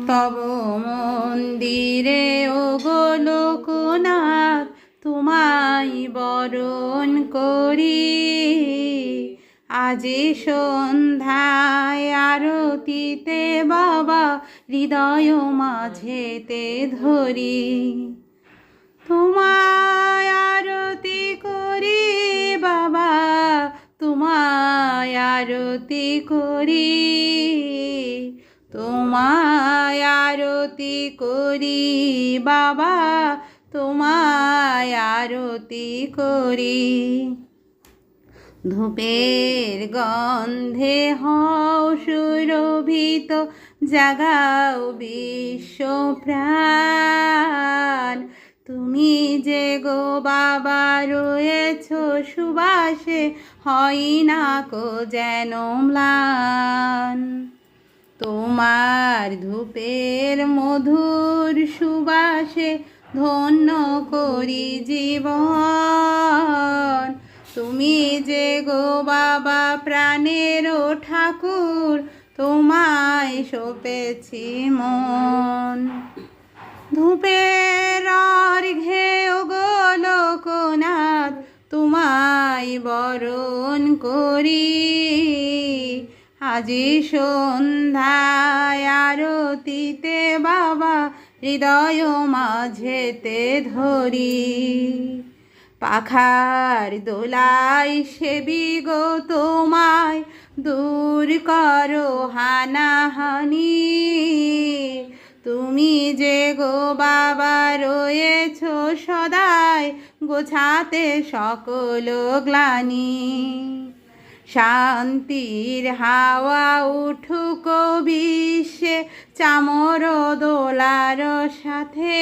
তব মন্দিরে ও গোলোকনাথ তোমায় বরণ করি। আজি সন্ধ্যায় আরতিতে বাবা হৃদয় মাঝেতে ধরি। তোমায় আরতি করি বাবা, তোমায় আরতি করি, তোমায় আরতি করি বাবা, তোমায় আরতি করি। ধূপের গন্ধে হও সুরভিত, জাগাও বিশ্ব প্রাণ। তুমি যে গো বাবা রয়েছ সুবাসে, হয় না কো যেন ম্লান। তোমার ধূপের মধুর সুবাসে ধন্য করি জীবন। তুমি যে গো বাবা প্রাণের ঠাকুর, তোমায় সপেছি মন। ধূপের অর্ঘ্যে ও গোলোকনাথ তোমায় বরণ করি। আজি সন্ধ্যায় আরতিতে বাবা হৃদয় মাঝেতে ধরি। পাখার দোলায় সেবি গো তোমায়, দূর করো হানাহানি। তুমি যে গো বাবা রয়েছ সদাই, গোছাতে সকল গ্লানি। শান্তির হাওয়া উঠুক বিশ্বে চামর দোলার সাথে।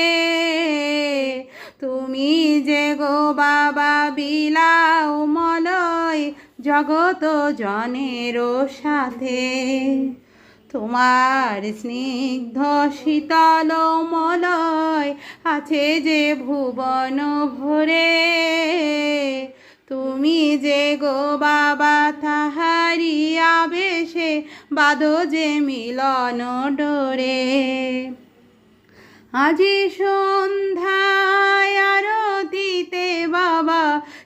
তুমি যে গো বাবা বিলাও মলয় জগত জনের সাথে। তোমার স্নিগ্ধ শীতল মলয় আছে যে ভুবন ভরে। তুমি যে গো বাবা তাহারি আবেশে বাঁধো যে মিলন ডোরে। আজি সন্ধ্যায় আরতিতে বাবা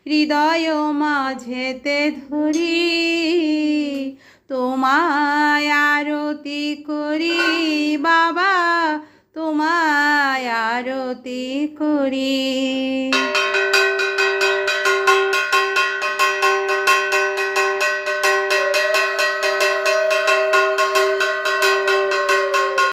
হৃদয় মাঝেতে ধরি। তোমায় আরতি করি বাবা, তোমায় আরতি করি।